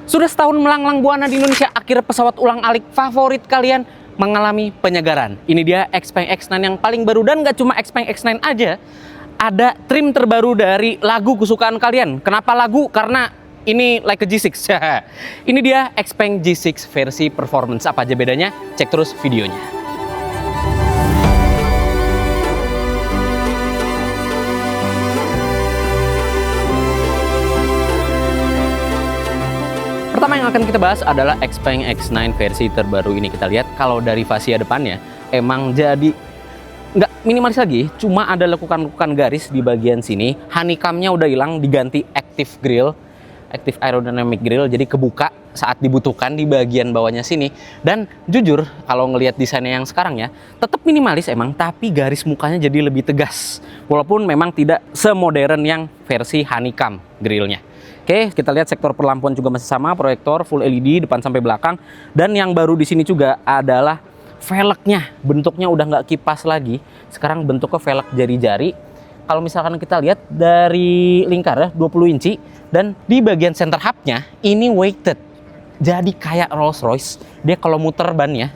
Sudah setahun melanglang buana di Indonesia, akhirnya pesawat ulang-alik favorit kalian mengalami penyegaran. Ini dia Xpeng X9 yang paling baru, dan nggak cuma Xpeng X9 aja. Ada trim terbaru dari lagu kesukaan kalian. Kenapa lagu? Karena ini like a G6. Ini dia Xpeng G6 versi performance. Apa aja bedanya? Cek terus videonya. Pertama yang akan kita bahas adalah Xpeng X9 versi terbaru ini. Kita lihat kalau dari fascia depannya emang jadi nggak minimalis lagi, cuma ada lekukan-lekukan garis di bagian sini. Honeycomb-nya udah hilang, diganti active grill, active aerodynamic grill, jadi kebuka saat dibutuhkan di bagian bawahnya sini. Dan jujur kalau ngelihat desainnya yang sekarang ya, tetap minimalis emang, tapi garis mukanya jadi lebih tegas. Walaupun memang tidak semodern yang versi honeycomb grillnya. Oke, kita lihat sektor perlampuan juga masih sama, proyektor full LED depan sampai belakang. Dan yang baru di sini juga adalah velgnya. Bentuknya udah nggak kipas lagi, sekarang bentuknya velg jari-jari. Kalau misalkan kita lihat dari lingkar ya, 20 inci. Dan di bagian center hubnya ini weighted. Jadi kayak Rolls Royce, dia kalau muter bannya,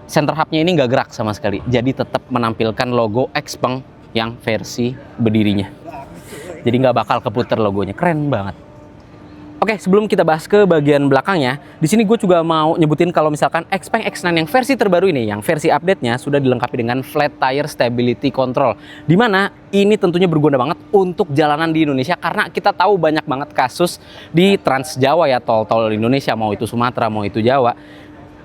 center hubnya ini nggak gerak sama sekali. Jadi tetap menampilkan logo Xpeng yang versi berdirinya. Jadi nggak bakal keputer logonya, keren banget. Oke, sebelum kita bahas ke bagian belakangnya, di sini gue juga mau nyebutin kalau misalkan Xpeng X9 yang versi terbaru ini, yang versi update-nya sudah dilengkapi dengan flat tire stability control. Dimana ini tentunya berguna banget untuk jalanan di Indonesia, karena kita tahu banyak banget kasus di Trans Jawa ya, tol-tol Indonesia, mau itu Sumatera, mau itu Jawa.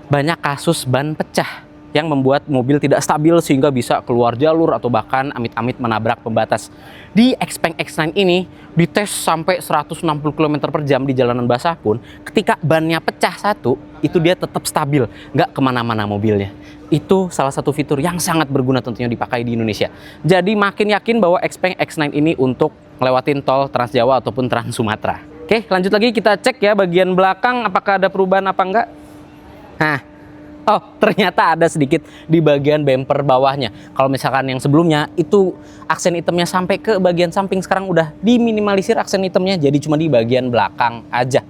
Banyak kasus ban pecah yang membuat mobil tidak stabil sehingga bisa keluar jalur atau bahkan amit-amit menabrak pembatas. Di Xpeng X9 ini dites sampai 160 km per jam di jalanan basah pun, ketika bannya pecah satu, itu dia tetap stabil, nggak kemana-mana mobilnya. Itu salah satu fitur yang sangat berguna tentunya dipakai di Indonesia. Jadi makin yakin bahwa Xpeng X9 ini untuk ngelewatin tol Trans Jawa ataupun Trans Sumatera. Oke, lanjut lagi kita cek ya bagian belakang apakah ada perubahan apa enggak. Nah, oh, ternyata ada sedikit di bagian bumper bawahnya. Kalau misalkan yang sebelumnya itu aksen hitamnya sampai ke bagian samping, sekarang udah diminimalisir aksen hitamnya, jadi cuma di bagian belakang aja.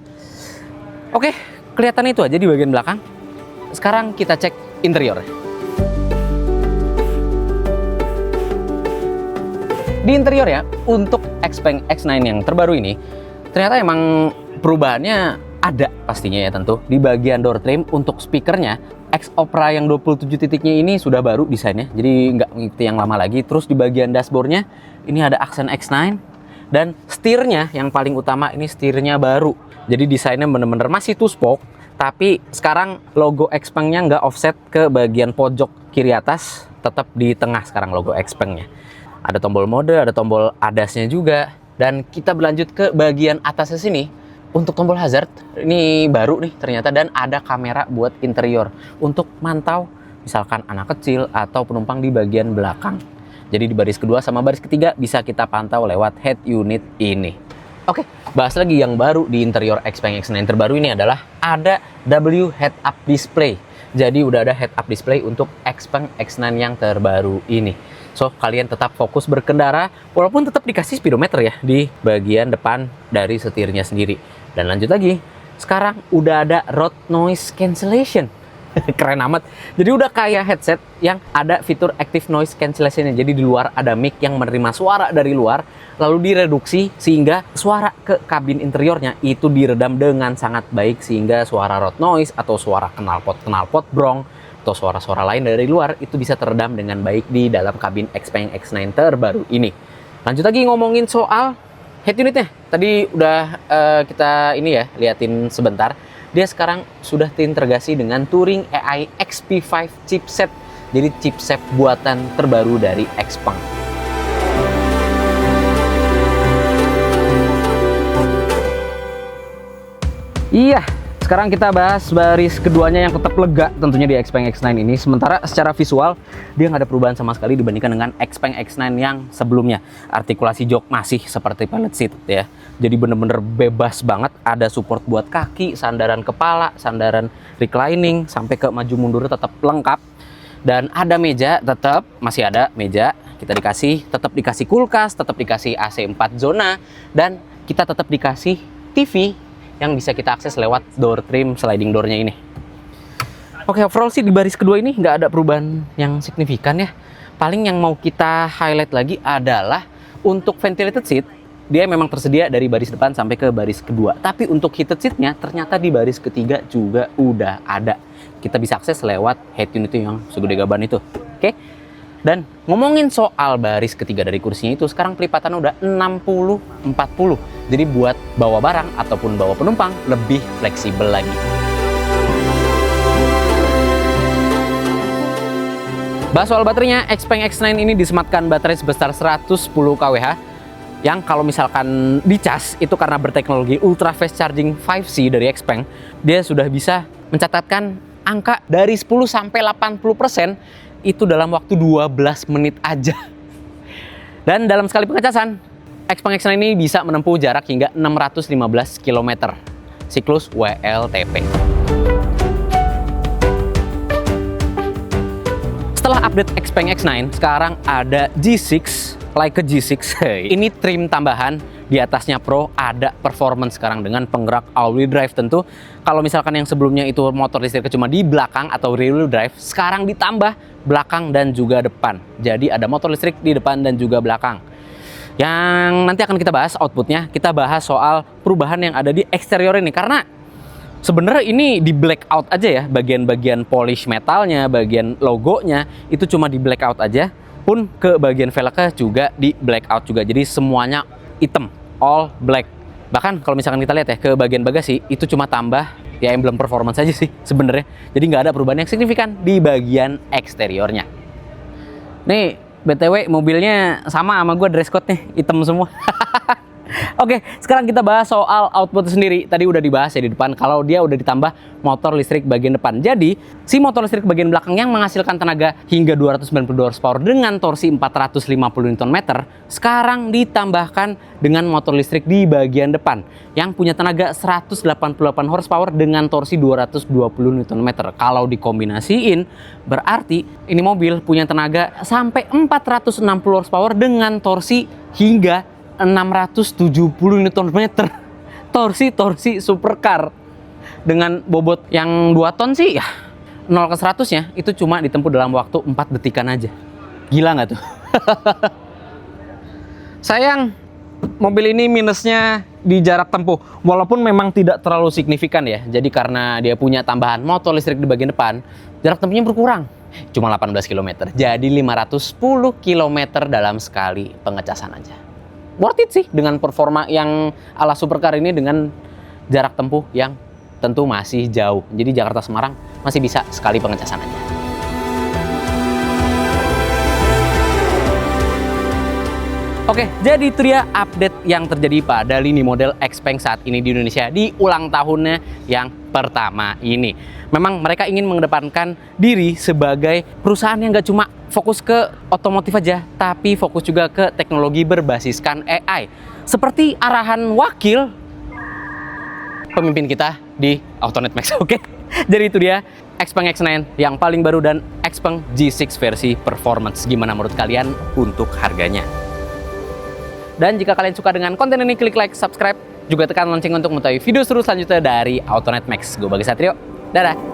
Oke, kelihatan itu aja di bagian belakang. Sekarang kita cek interior. Di interior ya, untuk Xpeng X9 yang terbaru ini, ternyata emang perubahannya ada pastinya ya tentu. Di bagian door trim untuk speakernya, X Opera yang 27 titiknya ini sudah baru desainnya, jadi nggak mengikuti yang lama lagi. Terus di bagian dashboardnya ini ada aksen X9, dan setirnya yang paling utama ini setirnya baru. Jadi desainnya bener-bener masih two spoke, tapi sekarang logo Xpengnya nggak offset ke bagian pojok kiri atas, tetap di tengah sekarang logo Xpengnya. Ada tombol mode, ada tombol ADAS-nya juga, dan kita berlanjut ke bagian atasnya sini. Untuk tombol hazard, ini baru nih ternyata, dan ada kamera buat interior untuk mantau misalkan anak kecil atau penumpang di bagian belakang. Jadi di baris kedua sama baris ketiga bisa kita pantau lewat head unit ini. Oke, bahas lagi yang baru di interior Xpeng X9 terbaru ini adalah ada W head up display. Jadi udah ada head up display untuk Xpeng X9 yang terbaru ini. So, kalian tetap fokus berkendara walaupun tetap dikasih speedometer ya di bagian depan dari setirnya sendiri. Dan lanjut lagi, sekarang udah ada road noise cancellation. Keren amat. Jadi udah kayak headset yang ada fitur active noise cancellation. Jadi di luar ada mic yang menerima suara dari luar, lalu direduksi sehingga suara ke kabin interiornya itu diredam dengan sangat baik, sehingga suara road noise atau suara knalpot brong atau suara-suara lain dari luar itu bisa teredam dengan baik di dalam kabin Xpeng X9 terbaru ini. Lanjut lagi ngomongin soal head unitnya. Tadi udah kita ini ya liatin sebentar. Dia sekarang sudah terintegrasi dengan Turing AI XP5 chipset. Jadi chipset buatan terbaru dari Xpeng. Iya, sekarang kita bahas baris keduanya yang tetap lega tentunya di Xpeng X9 ini. Sementara secara visual dia nggak ada perubahan sama sekali dibandingkan dengan Xpeng X9 yang sebelumnya. Artikulasi jok masih seperti pilot seat ya. Jadi bener-bener bebas banget. Ada support buat kaki, sandaran kepala, sandaran reclining, sampai ke maju mundur tetap lengkap. Dan ada meja, tetap masih ada meja. Kita tetap dikasih kulkas, tetap dikasih AC 4 zona, dan kita tetap dikasih TV yang bisa kita akses lewat door trim sliding door-nya ini. Oke, overall sih di baris kedua ini nggak ada perubahan yang signifikan ya. Paling yang mau kita highlight lagi adalah untuk ventilated seat, dia memang tersedia dari baris depan sampai ke baris kedua. Tapi untuk heated seat-nya ternyata di baris ketiga juga udah ada. Kita bisa akses lewat head unit yang segede gaban itu. Oke. Dan ngomongin soal baris ketiga dari kursinya itu, sekarang pelipatannya udah 60-40. Jadi buat bawa barang ataupun bawa penumpang lebih fleksibel lagi. Bahas soal baterainya, Xpeng X9 ini disematkan baterai sebesar 110 kWh. Yang kalau misalkan dicas, itu karena berteknologi ultra fast charging 5C dari Xpeng, dia sudah bisa mencatatkan angka dari 10 sampai 80% itu dalam waktu 12 menit aja. Dan dalam sekali pengecasan, Xpeng X9 ini bisa menempuh jarak hingga 615 km siklus WLTP. Setelah update Xpeng X9, sekarang ada G6, like a G6. Ini trim tambahan, di atasnya Pro, ada performance sekarang dengan penggerak all-wheel drive tentu. Kalau misalkan yang sebelumnya itu motor listrik cuma di belakang atau rear-wheel drive, sekarang ditambah belakang dan juga depan. Jadi ada motor listrik di depan dan juga belakang. Yang nanti akan kita bahas outputnya, kita bahas soal perubahan yang ada di eksterior ini. Karena sebenarnya ini di blackout aja ya, bagian-bagian polish metalnya, bagian logonya, itu cuma di blackout aja. Pun ke bagian velgnya juga di blackout juga. Jadi semuanya hitam, all black. Bahkan kalau misalkan kita lihat ya, ke bagian bagasi itu cuma tambah ya emblem performance aja sih sebenarnya. Jadi nggak ada perubahan yang signifikan di bagian eksteriornya. Nih, BTW mobilnya sama gue, dress code nih, hitam semua. Oke, sekarang kita bahas soal output sendiri. Tadi udah dibahas ya di depan, kalau dia udah ditambah motor listrik bagian depan. Jadi, si motor listrik bagian belakang yang menghasilkan tenaga hingga 292 horsepower dengan torsi 450 Nm, sekarang ditambahkan dengan motor listrik di bagian depan yang punya tenaga 188 horsepower dengan torsi 220 Nm. Kalau dikombinasiin, berarti ini mobil punya tenaga sampai 460 horsepower dengan torsi hingga 670 Nm. Torsi supercar dengan bobot yang 2 ton sih ya 0 ke 100-nya itu cuma ditempuh dalam waktu 4 detikan aja. Gila nggak tuh? Sayang, mobil ini minusnya di jarak tempuh. Walaupun memang tidak terlalu signifikan ya. Jadi karena dia punya tambahan motor listrik di bagian depan, jarak tempuhnya berkurang. Cuma 18 km. Jadi 510 km dalam sekali pengecasan aja. Worth it sih dengan performa yang ala supercar ini dengan jarak tempuh yang tentu masih jauh. Jadi Jakarta Semarang masih bisa sekali pengecasan aja. Oke, jadi itu dia update yang terjadi pada lini model Xpeng saat ini di Indonesia di ulang tahunnya yang pertama ini. Memang mereka ingin mengedepankan diri sebagai perusahaan yang nggak cuma fokus ke otomotif aja, tapi fokus juga ke teknologi berbasiskan AI. Seperti arahan wakil pemimpin kita di Autonet Max, oke? Jadi itu dia Xpeng X9 yang paling baru dan Xpeng G6 versi performance. Gimana menurut kalian untuk harganya? Dan jika kalian suka dengan konten ini, klik like, subscribe, juga tekan lonceng untuk mengetahui video seru selanjutnya dari Autonet Max. Gue Bagas Satrio, dadah!